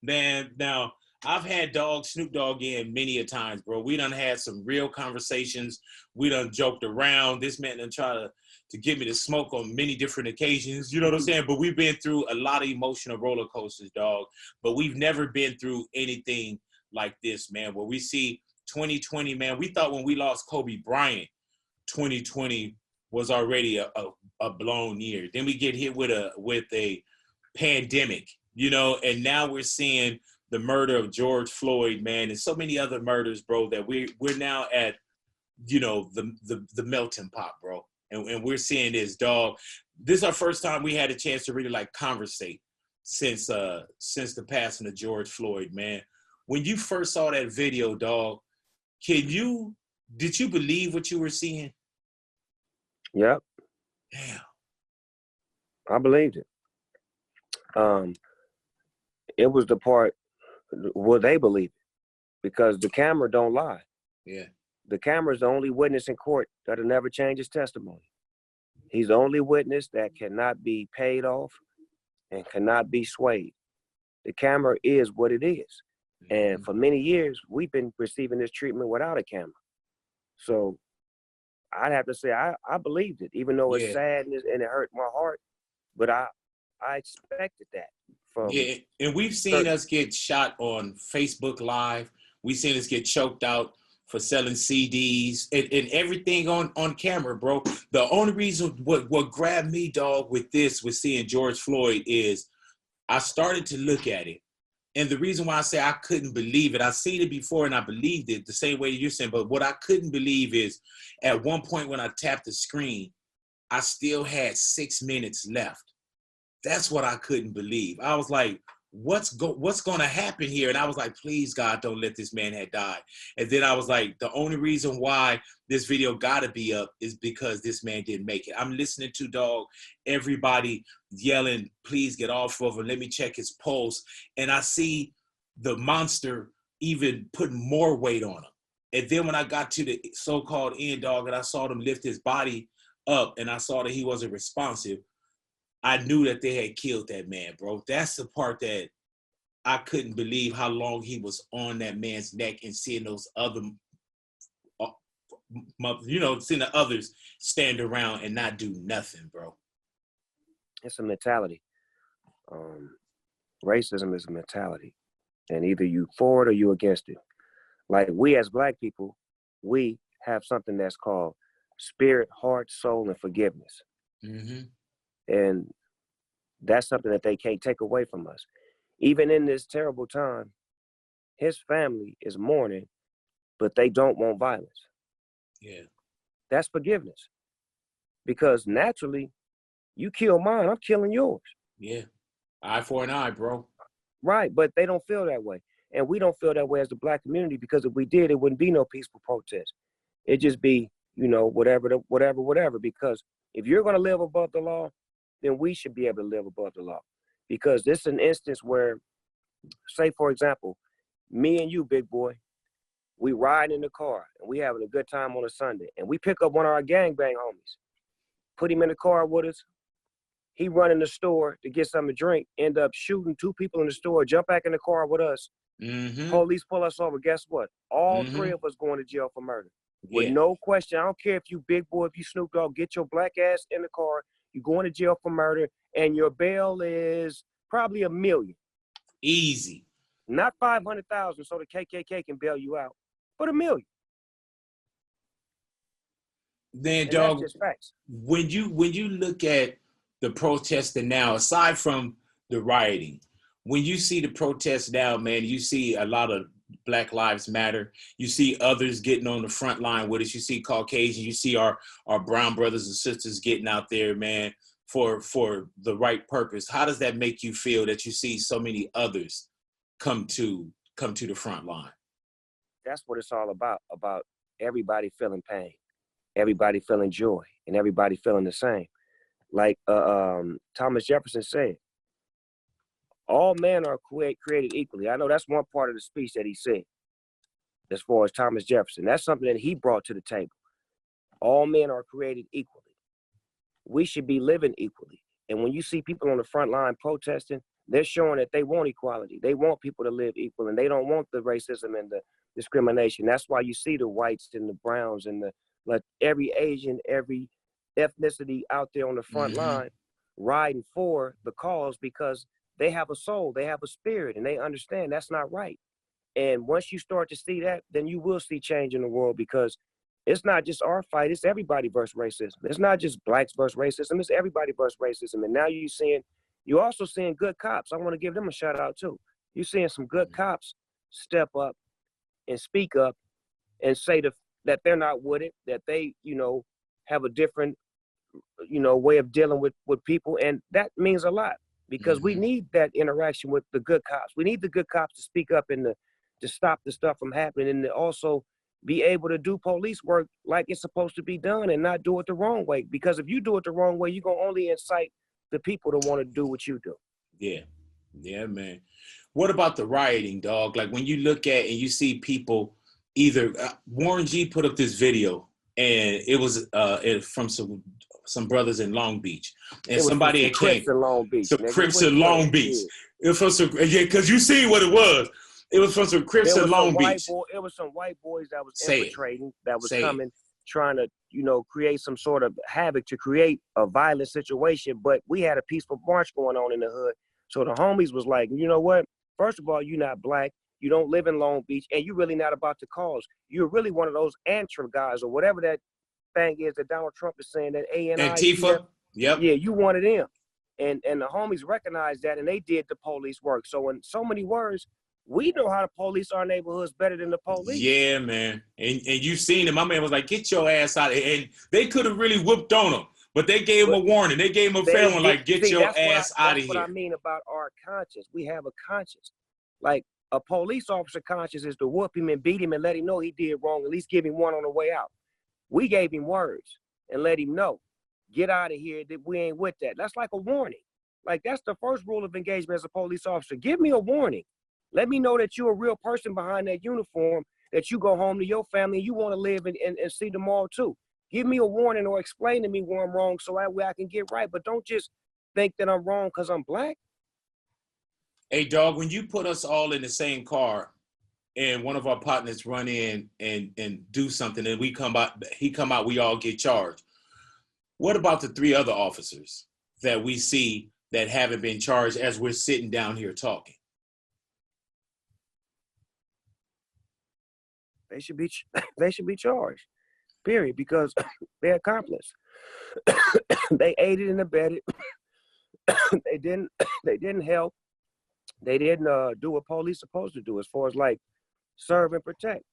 Man, now I've had Snoop Dogg in many a times, bro. We done had some real conversations. We done joked around. This man done try to get me to smoke on many different occasions. You know what I'm saying? But we've been through a lot of emotional roller coasters, dog. But we've never been through anything like this, man, where we see 2020, man. We thought when we lost Kobe Bryant, 2020 was already a blown year. Then we get hit with a pandemic, you know, and now we're seeing the murder of George Floyd, man, and so many other murders, bro, that we're now at, you know, the melting pot, bro. And we're seeing this, dog. This is our first time we had a chance to really like conversate since the passing of George Floyd, man. When you first saw that video, dog, did you believe what you were seeing? Yep. Damn. I believed it. It was the part where they believe it, because the camera don't lie. Yeah. The camera's the only witness in court that'll never change his testimony. He's the only witness that cannot be paid off and cannot be swayed. The camera is what it is. Mm-hmm. And for many years, we've been receiving this treatment without a camera. So I'd have to say I believed it, even though it's sad and it hurt my heart. But I expected that. And we've seen us get shot on Facebook Live. We've seen us get choked out for selling CDs and everything on camera, bro. The only reason what grabbed me, dog, with seeing George Floyd is I started to look at it. And the reason why I say I couldn't believe it, I've seen it before and I believed it the same way you're saying, but what I couldn't believe is at one point when I tapped the screen, I still had 6 minutes left. That's what I couldn't believe. I was like, what's going to happen here? And I was like, please, God, don't let this man have died. And then I was like, the only reason why this video got to be up is because this man didn't make it. I'm listening to, dog, everybody yelling, please get off of him. Let me check his pulse. And I see the monster even putting more weight on him. And then when I got to the so-called end, dog, and I saw them lift his body up and I saw that he wasn't responsive, I knew that they had killed that man, bro. That's the part that I couldn't believe, how long he was on that man's neck, and seeing those other, seeing the others stand around and not do nothing, bro. It's a mentality. Racism is a mentality. And either you for it or you against it. Like we as Black people, we have something that's called spirit, heart, soul, and forgiveness. Mm-hmm. And that's something that they can't take away from us. Even in this terrible time, his family is mourning, but they don't want violence. Yeah. That's forgiveness. Because naturally, you kill mine, I'm killing yours. Yeah. Eye for an eye, bro. Right, but they don't feel that way. And we don't feel that way as the Black community, because if we did, it wouldn't be no peaceful protest. It'd just be, whatever. Because if you're going to live above the law, then we should be able to live above the law. Because this is an instance where, say, for example, me and you, big boy, we ride in the car and we having a good time on a Sunday, and we pick up one of our gangbang homies, put him in the car with us. He run in the store to get something to drink, end up shooting 2 people in the store, jump back in the car with us. Mm-hmm. Police pull us over. Guess what? All 3 of us going to jail for murder. With no question. I don't care if you big boy, if you Snoop Dogg, get your black ass in the car. You're going to jail for murder, and your bail is probably $1 million. Easy. Not 500,000 so the KKK can bail you out, but $1 million. Then, dog, that's just facts. When you look at the protesting now, aside from the rioting, when you see the protests now, man, you see a lot of Black Lives Matter. You see others getting on the front line with us. You see Caucasian. You see our brown brothers and sisters getting out there, man, for the right purpose. How does that make you feel that you see so many others come to the front line? That's what it's all about everybody feeling pain, everybody feeling joy, and everybody feeling the same. Like Thomas Jefferson said, all men are created equally. I know that's one part of the speech that he said, as far as Thomas Jefferson. That's something that he brought to the table. All men are created equally. We should be living equally. And when you see people on the front line protesting, They're showing that they want equality. They want people to live equal, and they don't want the racism and the discrimination. That's why you see the whites and the browns and the, like, every Asian, every ethnicity out there on the front line riding for the cause, because they have a soul, they have a spirit, and they understand that's not right. And once you start to see that, then you will see change in the world, because it's not just our fight, it's everybody versus racism. It's not just blacks versus racism, it's everybody versus racism. And now you're also seeing good cops. I want to give them a shout out too. You're seeing some good cops step up and speak up and say that they're not with it, that they, have a different, way of dealing with people. And that means a lot, because we need that interaction with the good cops. We need the good cops to speak up and to stop the stuff from happening, and to also be able to do police work like it's supposed to be done and not do it the wrong way. Because if you do it the wrong way, you're going to only incite the people to want to do what you do. Yeah, man. What about the rioting, dog? Like, when you look at and you see people, either Warren G put up this video, and it was from some brothers in Long Beach, and somebody came. Crips in Long Beach. Some Crips in Long Beach. It was from some, because you see what it was. It was from some Crips in Long Beach. It was some white boys that was infiltrating, that was coming, trying to, create some sort of havoc, to create a violent situation. But we had a peaceful march going on in the hood. So the homies was like, you know what? First of all, you're not black. You don't live in Long Beach, and you're really not about the cause. You're really one of those Antra guys, or whatever that thing is that Donald Trump is saying, that Antifa. Yep. Yeah, you one of them. And the homies recognized that, and they did the police work. So in so many words, we know how to police our neighborhoods better than the police. Yeah, man. And you seen it. My man was like, get your ass out of here. And they could have really whooped on him, but they gave him a warning. They gave him a fair one, like, get your ass out of here. That's what I mean about our conscience. We have a conscience. Like, a police officer conscience is to whoop him and beat him and let him know he did wrong, at least give him one on the way out. We gave him words and let him know, get out of here, that we ain't with that. That's like a warning. Like, that's the first rule of engagement as a police officer. Give me a warning. Let me know that you're a real person behind that uniform, that you go home to your family and you want to live and see them all too. Give me a warning, or explain to me where I'm wrong, so that way I can get right. But don't just think that I'm wrong because I'm black. Hey, dog, when you put us all in the same car and one of our partners run in and do something, and he come out, we all get charged. What about the 3 other officers that we see that haven't been charged as we're sitting down here talking? They should be charged, period, because they're accomplice. They aided and abetted. They didn't help. They didn't do what police supposed to do, as far as like serve and protect.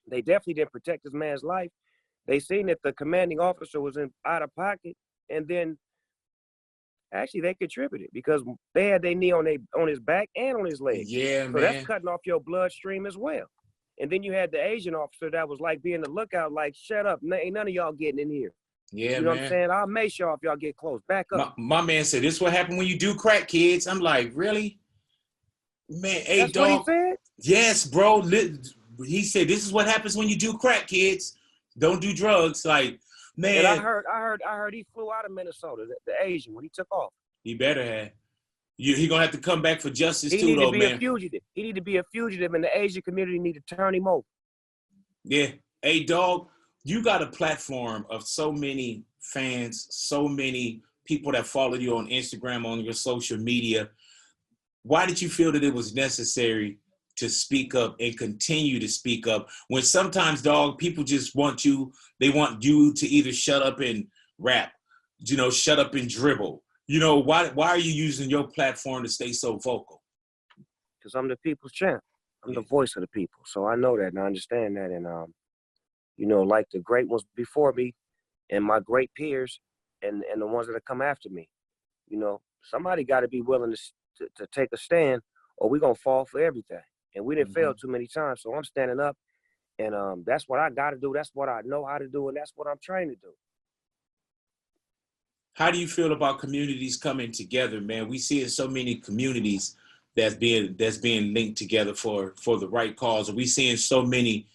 They definitely didn't protect this man's life. They seen that the commanding officer was out of pocket, and then actually they contributed, because they had their knee on his back and on his leg. Yeah, so man. That's cutting off your bloodstream as well. And then you had the Asian officer that was like being the lookout, like, shut up, ain't none of y'all getting in here. Yeah, you know man. What I'm saying? I'll make sure if y'all get close. Back up. My man said, this is what happened when you do crack, kids. I'm like, really? Man, hey, That's dog. what he said? Yes, bro. He said, this is what happens when you do crack, kids. Don't do drugs. Like, man. And I heard he flew out of Minnesota, the Asian, when he took off. He better have. He gonna have to come back for justice he too, need though, to be man. A fugitive. He need to be a fugitive, and the Asian community need to turn him over. Yeah. Hey, dog, you got a platform of so many fans, so many people that follow you on Instagram, on your social media. Why did you feel that it was necessary to speak up and continue to speak up when sometimes, dog, people just want you, they want you to either shut up and rap, shut up and dribble. Why are you using your platform to stay so vocal? Because I'm the people's champ. I'm the voice of the people. So I know that and I understand that. And, like the great ones before me and my great peers and the ones that have come after me, somebody got to be willing to take a stand, or we're going to fall for everything. And we didn't fail too many times. So I'm standing up, and that's what I got to do. That's what I know how to do. And that's what I'm trained to do. How do you feel about communities coming together, man? We see in so many communities that's being linked together for the right cause. Are we seeing so many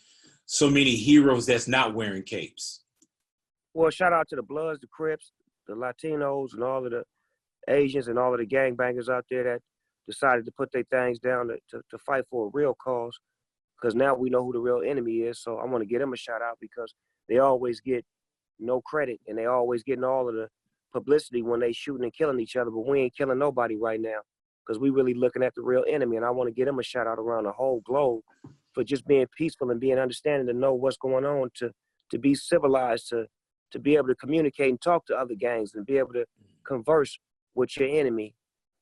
heroes that's not wearing capes? Well, shout out to the Bloods, the Crips, the Latinos, and all of Asians and all of the gangbangers out there that decided to put their things down to fight for a real cause. Because now we know who the real enemy is. So I want to give them a shout out because they always get no credit and they always getting all of the publicity when they shooting and killing each other. But we ain't killing nobody right now because we really looking at the real enemy. And I want to give them a shout out around the whole globe for just being peaceful and being understanding to know what's going on, to be civilized, to be able to communicate and talk to other gangs and be able to converse with your enemy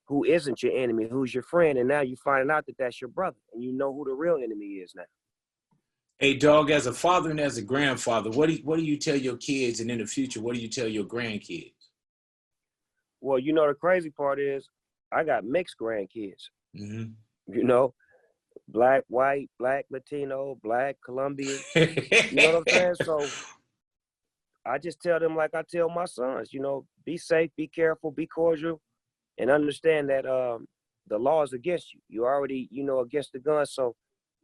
who isn't your enemy, who's your friend, and now you finding out that that's your brother, and you know who the real enemy is now. Hey, dog, as a father and as a grandfather, what do you tell your kids, and in the future, what do you tell your grandkids? Well, you know, the crazy part is I got mixed grandkids. Mm-hmm. You know, black, white, black, Latino, black, Colombian. You know what I'm saying? So I just tell them like I tell my sons, you know, be safe, be careful, be cordial, and understand that the law is against you. You already, you know, against the gun, so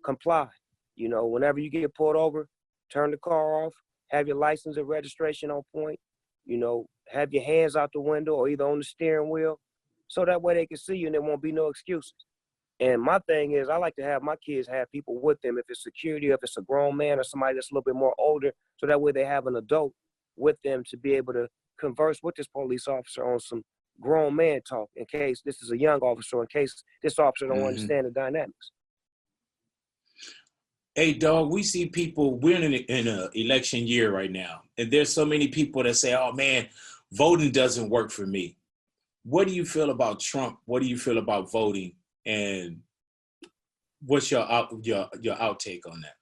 comply. You know, whenever you get pulled over, turn the car off, have your license and registration on point, you know, have your hands out the window or either on the steering wheel, so that way they can see you and there won't be no excuses. And my thing is, I like to have my kids have people with them, if it's security, if it's a grown man or somebody that's a little bit more older, so that way they have an adult with them to be able to converse with this police officer on some grown man talk in case this is a young officer, in case this officer don't understand the dynamics. Hey, dog, we see people, we're in an election year right now, and there's so many people that say, oh, man, voting doesn't work for me. What do you feel about Trump? What do you feel about voting? And what's your outtake on that?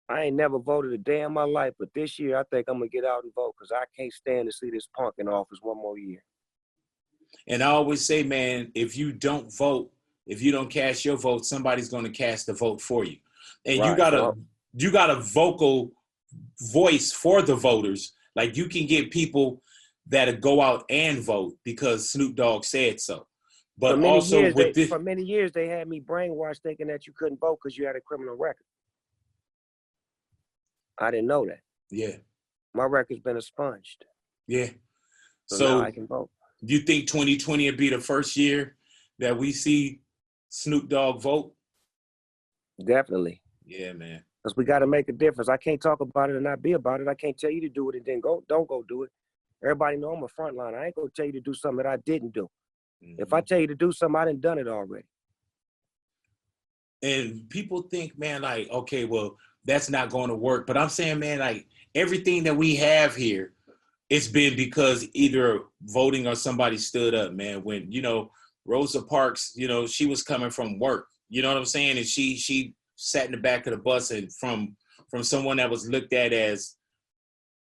I ain't never voted a day in my life, but this year I think I'm going to get out and vote because I can't stand to see this punk in office one more year. And I always say, man, if you don't vote, if you don't cast your vote, somebody's going to cast the vote for you. And right. you got a vocal voice for the voters. Like you can get people that'll go out and vote because Snoop Dogg said so. But for many years, they had me brainwashed thinking that you couldn't vote because you had a criminal record. I didn't know that. Yeah. My record's been expunged. Yeah. So now I can vote. Do you think 2020 will be the first year that we see Snoop Dogg vote? Definitely. Yeah, man. Because we got to make a difference. I can't talk about it and not be about it. I can't tell you to do it and then don't go do it. Everybody know I'm a frontliner. I ain't going to tell you to do something that I didn't do. Mm-hmm. If I tell you to do something, I done done it already. And people think, man, like, okay, well, that's not going to work. But I'm saying, man, like everything that we have here, it's been because either voting or somebody stood up, man. When, you know, Rosa Parks, you know, she was coming from work, you know what I'm saying? And she sat in the back of the bus and from someone that was looked at as,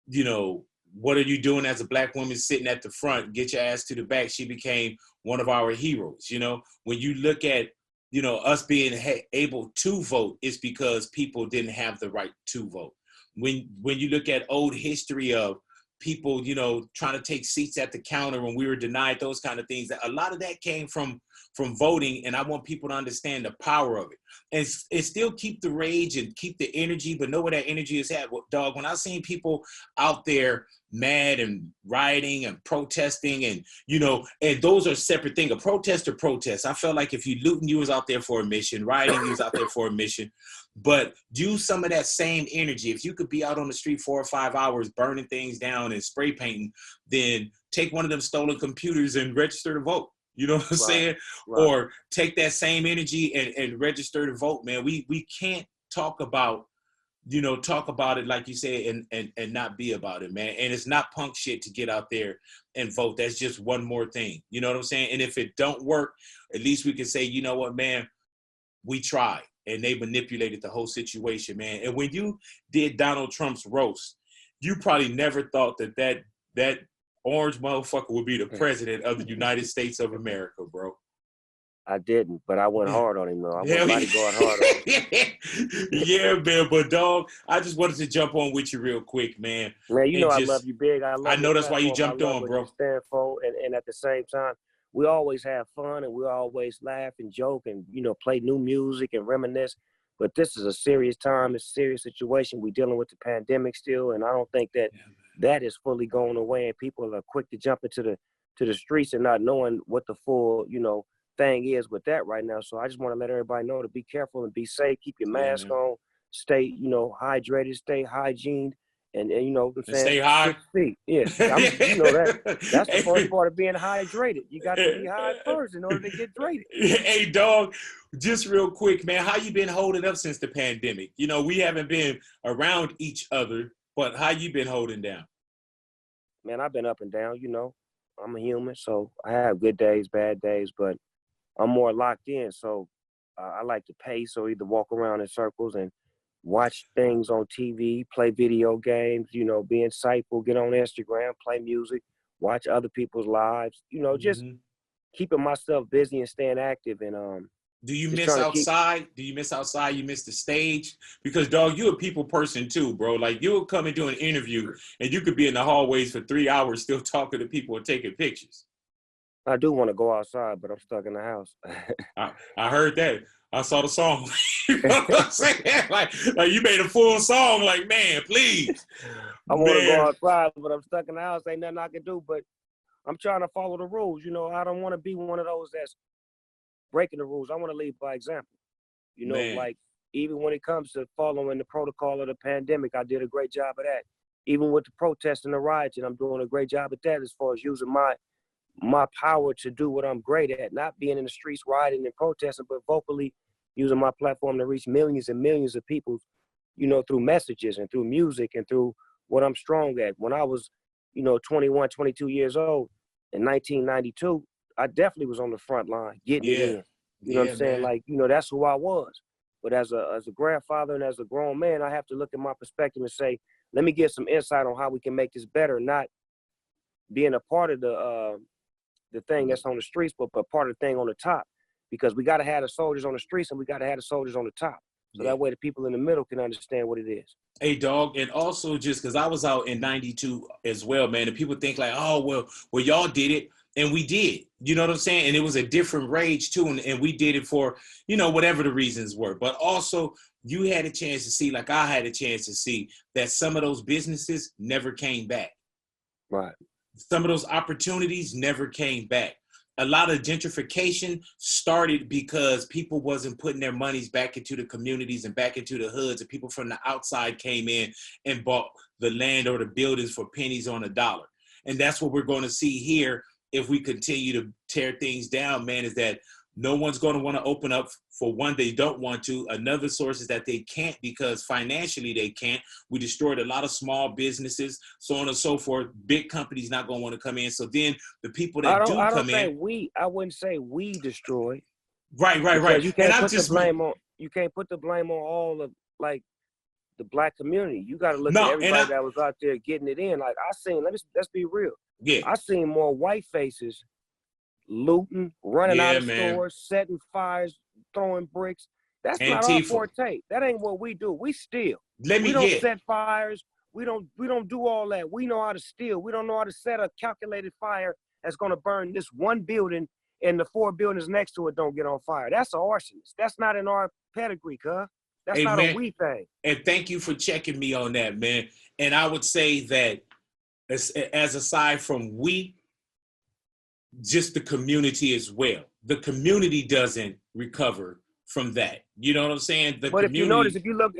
you know, what are you doing as a black woman sitting at the front? Get your ass to the back. She became one of our heroes. You know, when you look at, you know, us being able to vote, it's because people didn't have the right to vote. When you look at old history of people, you know, trying to take seats at the counter when we were denied those kind of things, a lot of that came from voting. And I want people to understand the power of it and still keep the rage and keep the energy, but know where that energy is at. Dog, when I seen people out there mad and rioting and protesting and, you know, and those are separate things. A protest or protest. I felt like if you looting, you was out there for a mission. Rioting, you was out there for a mission. But use some of that same energy. If you could be out on the street 4 or 5 hours burning things down and spray painting, then take one of them stolen computers and register to vote. You know what I'm saying? Right. Or take that same energy and register to vote, man. We can't talk about it like you said and not be about it, man. And it's not punk shit to get out there and vote. That's just one more thing. You know what I'm saying? And if it don't work, at least we can say, you know what, man, we tried. And they manipulated the whole situation, man. And when you did Donald Trump's roast, you probably never thought that orange motherfucker would be the president of the United States of America, bro. I didn't, but I went hard on him, though. I went bodyguard hard on him. Yeah, man. But, dog, I just wanted to jump on with you real quick, man. Man, you know I love you big. I know that's why you jumped on, bro. Stand for, and at the same time, we always have fun and we always laugh and joke and, you know, play new music and reminisce. But this is a serious time. It's a serious situation. We're dealing with the pandemic still. And I don't think that is fully going away. And people are quick to jump into to the streets and not knowing what the full, you know, thing is with that right now. So I just want to let everybody know to be careful and be safe. Keep your mask on. Stay, you know, hydrated. Stay hygiene. And you know what I'm And saying? stay high. 6 feet. Yeah. You know that's the first part of being hydrated. You got to be high first in order to get drated. Hey, dog, just real quick, man, how you been holding up since the pandemic? You know, we haven't been around each other, but how you been holding down? Man, I've been up and down, you know. I'm a human, so I have good days, bad days, but I'm more locked in. So I like to pace or either walk around in circles and watch things on TV, play video games, you know, be insightful, get on Instagram, play music, watch other people's lives, you know, just keeping myself busy and staying active. And do you miss outside? Do you miss outside? You miss the stage? Because, dog, you're a people person too, bro. Like, you'll come and do an interview and you could be in the hallways for 3 hours still talking to people and taking pictures. I do want to go outside, but I'm stuck in the house. I heard that. I saw the song. You know what I'm saying? Like you made a full song. Like, man, please. I want to go outside, but I'm stuck in the house. Ain't nothing I can do, but I'm trying to follow the rules. You know, I don't want to be one of those that's breaking the rules. I want to lead by example. You know, like, even when it comes to following the protocol of the pandemic, I did a great job of that. Even with the protests and the rioting, I'm doing a great job at that as far as using my power to do what I'm great at, not being in the streets rioting and protesting, but vocally using my platform to reach millions and millions of people, you know, through messages and through music and through what I'm strong at. When I was, you know, 21, 22 years old in 1992, I definitely was on the front line getting it in. You know what I'm saying? Like, you know, that's who I was. But as a grandfather and as a grown man, I have to look at my perspective and say, let me get some insight on how we can make this better, not being a part of the thing that's on the streets, but part of the thing on the top, because we got to have the soldiers on the streets and we got to have the soldiers on the top. So that way the people in the middle can understand what it is. Hey, dog, and also just because I was out in 92 as well, man, and people think like, oh, well, y'all did it, and we did. You know what I'm saying? And it was a different rage too, and we did it for, you know, whatever the reasons were. But also, you had a chance to see, like I had a chance to see, that some of those businesses never came back. Right. Some of those opportunities never came back. A lot of gentrification started because people wasn't putting their monies back into the communities and back into the hoods, and people from the outside came in and bought the land or the buildings for pennies on a dollar. And that's what we're going to see here if we continue to tear things down, man, is that no one's going to want to open up. For one, they don't want to. Another source is that they can't because financially they can't. We destroyed a lot of small businesses, so on and so forth. Big companies not going to want to come in. So then the people that do come in. I wouldn't say we destroyed. Right. You can't put the blame on. You can't put the blame on all of, like, the black community. You got to look at everybody that was out there getting it in. Like, let's be real. Yeah. I seen more white faces looting, running out of stores, setting fires, throwing bricks. That's not our forte. That ain't what we do. We steal. We don't set fires. We don't do all that. We know how to steal. We don't know how to set a calculated fire that's going to burn this one building and the 4 buildings next to it don't get on fire. That's an arsonist. That's not in our pedigree, cuz. That's not a we thing. And thank you for checking me on that, man. And I would say that as aside from we, just the community as well. The community doesn't recover from that. You know what I'm saying? But if you notice, if you look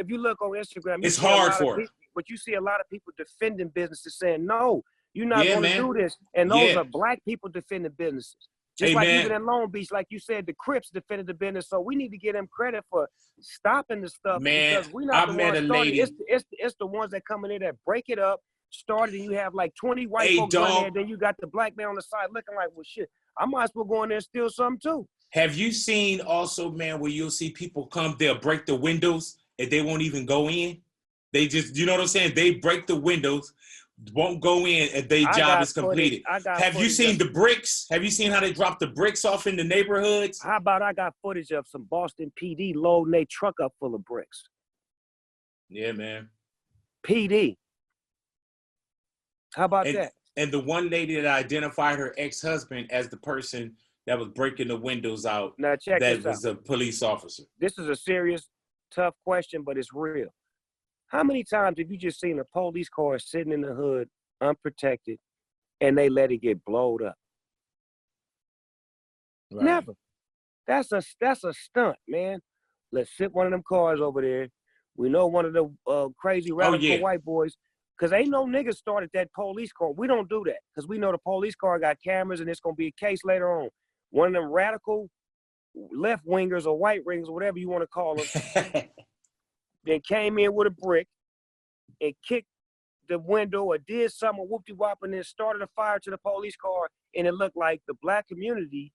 on Instagram, it's hard for it. But you see a lot of people defending businesses saying, no, you're not going to do this. And those are black people defending businesses. Just like even in Long Beach, like you said, the Crips defended the business. So we need to give them credit for stopping the stuff. Man, because we're not the ones starting. It's the ones that come in there that break it up, started, and you have like 20 white folks on there, then you got the black man on the side looking like, well, shit, I might as well go in there and steal something too. Have you seen also, man, where you'll see people come, they'll break the windows and they won't even go in? They just, you know what I'm saying? They break the windows, won't go in, and their job is completed. Have you seen the bricks? Have you seen how they drop the bricks off in the neighborhoods? How about I got footage of some Boston PD loading their truck up full of bricks? Yeah, man. PD. How about that? And the one lady that identified her ex-husband as the person that was breaking the windows out, now check that this was out. a police officer. This is a serious, tough question, but it's real. How many times have you just seen a police car sitting in the hood, unprotected, and they let it get blowed up? Right. Never. That's a stunt, man. Let's sit one of them cars over there. We know one of the crazy radical white boys, because ain't no niggas started that police car. We don't do that because we know the police car got cameras and it's going to be a case later on. One of them radical left wingers or white rings or whatever you want to call them, then came in with a brick and kicked the window or did something, whoop-de-wop, and then started a fire to the police car, and it looked like the black community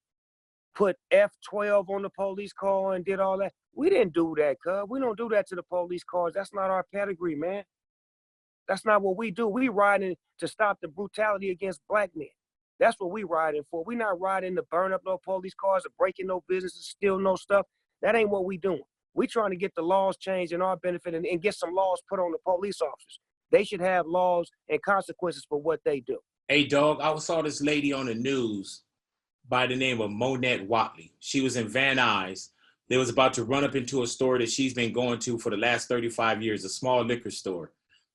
put F12 on the police car and did all that. We didn't do that, cuz. We don't do that to the police cars. That's not our pedigree, man. That's not what we do. We riding to stop the brutality against black men. That's what we riding for. We not riding to burn up no police cars or breaking no businesses, steal no stuff. That ain't what we doing. We trying to get the laws changed in our benefit and get some laws put on the police officers. They should have laws and consequences for what they do. Hey, dog, I saw this lady on the news by the name of Monette Watley. She was in Van Nuys. They was about to run up into a store that she's been going to for the last 35 years, a small liquor store.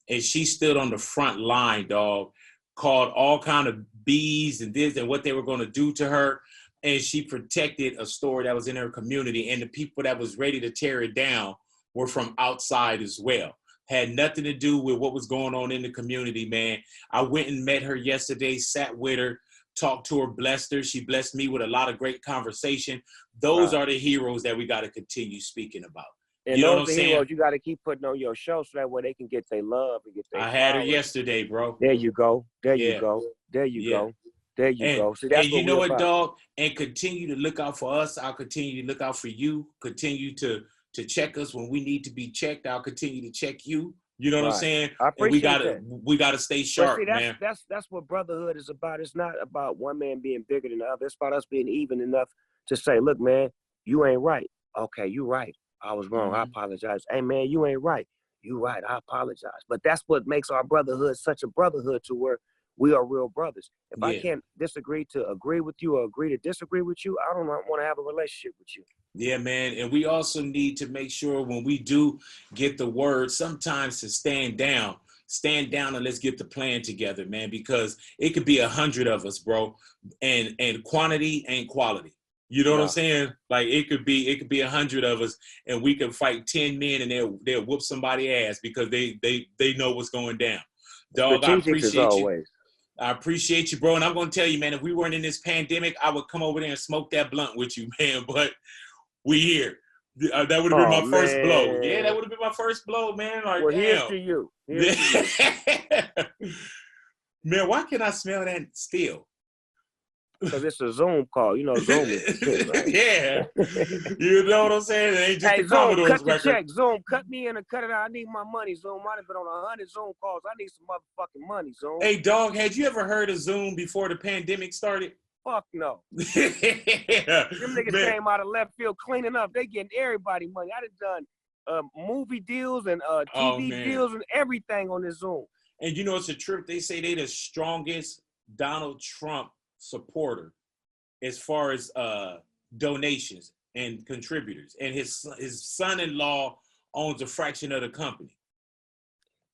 And she stood on the front line, dog, called all kind of bees and this and what they were going to do to her. And she protected a store that was in her community. And the people that was ready to tear it down were from outside as well. Had nothing to do with what was going on in the community, man. I went and met her yesterday, sat with her, talked to her, blessed her. She blessed me with a lot of great conversation. Those are the heroes that we got to continue speaking about. And you know those what I'm heroes saying? You got to keep putting on your show so that way they can get their love and get their I had her power. yesterday, bro. There you go. There you go. There you go. There you go. See, that's and you know what, about. dog? And continue to look out for us. I'll continue to look out for you. Continue to check us when we need to be checked. I'll continue to check you. You know what I'm saying? I appreciate and we gotta stay sharp, man. That's what brotherhood is about. It's not about one man being bigger than the other. It's about us being even enough to say, look, man, you ain't right. Okay, you right. I was wrong. I apologize. Hey, man, you ain't right. You right. I apologize. But that's what makes our brotherhood such a brotherhood, to where we are real brothers. If I can't disagree to agree with you or agree to disagree with you, I don't want to have a relationship with you. Yeah, man. And we also need to make sure when we do get the word, sometimes to stand down and let's get the plan together, man, because it could be 100 of us, bro. And quantity ain't quality. You know what I'm saying? Like it could be 100 of us and we can fight 10 men and they'll whoop somebody's ass because they know what's going down. Dog, I appreciate you. I appreciate you, bro. And I'm going to tell you, man, if we weren't in this pandemic, I would come over there and smoke that blunt with you, man. But we here. That would have been my first blow. Yeah, that would have been my first blow, man. Like, well, here's to you. Here's to you. Man, why can't I smell that still? Because it's a Zoom call. You know, Zoom is shit, right? Yeah. You know what I'm saying? It ain't just hey, the Zoom, Commodore's cut the record. check. Zoom, cut me in and cut it out. I need my money, Zoom. I've been on 100 Zoom calls. I need some motherfucking money, Zoom. Hey, dog, had you ever heard of Zoom before the pandemic started? Fuck no. Them niggas came out of left field cleaning up. They getting everybody money. I done movie deals and TV deals and everything on this Zoom. And you know, it's a trip. They say they the strongest Donald Trump supporter as far as donations and contributors. And his son-in-law owns a fraction of the company.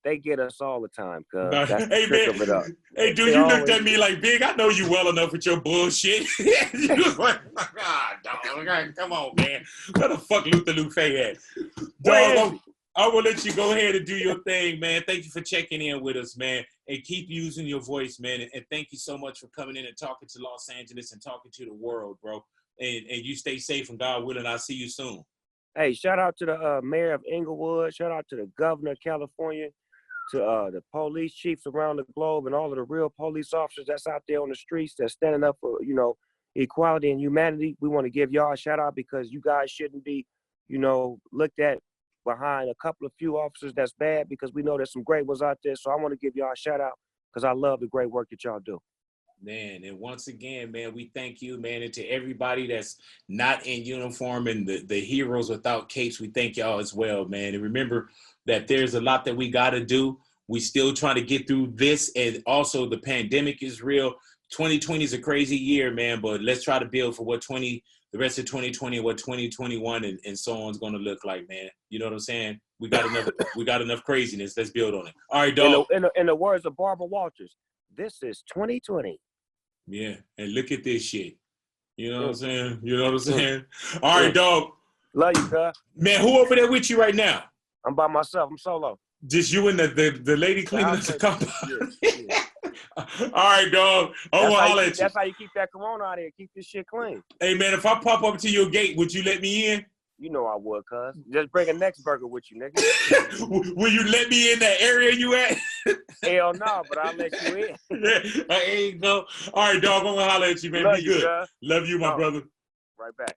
They get us all the time, cuz. Hey, man. Hey, dude, you looked at me like, Big, I know you well enough with your bullshit. You was like, dog, come on, man. Where the fuck Luther Lufe at? Dog, I will let you go ahead and do your thing, man. Thank you for checking in with us, man. And keep using your voice, man. And thank you so much for coming in and talking to Los Angeles and talking to the world, bro. And you stay safe, and God willing, I'll see you soon. Hey, shout out to the mayor of Inglewood. Shout out to the governor of California, to the police chiefs around the globe, and all of the real police officers that's out there on the streets that's standing up for, you know, equality and humanity. We want to give y'all a shout out because you guys shouldn't be, you know, looked at behind a couple of few officers that's bad, because we know there's some great ones out there. So I want to give y'all a shout out because I love the great work that y'all do. Man, and once again, man, we thank you, man, and to everybody that's not in uniform and the heroes without capes, we thank y'all as well, man. And remember that there's a lot that we got to do. We still trying to get through this, and also the pandemic is real. 2020 is a crazy year, man, but let's try to build for what the rest of 2020 and what 2021 and so on is going to look like, man. You know what I'm saying? We got enough craziness. Let's build on it. All right, dog. In the words of Barbara Walters, this is 2020. Yeah, and look at this shit. You know what I'm saying? You know what I'm saying? All right, dog. Love you, cuz. Man, who over there with you right now? I'm by myself. I'm solo. Just you and the lady cleaning up the compound. Yeah. All right, dog. I want to holler at you. That's how you keep that corona out here. Keep this shit clean. Hey, man, if I pop up to your gate, would you let me in? You know I would, cuz. Just bring a next burger with you, nigga. Will you let me in that area you at? Hell no, but I'll let you in. There you go. All right, dog. I'm going to holler at you, man. Love Be you, good. cuz. Love you, my brother. Right back.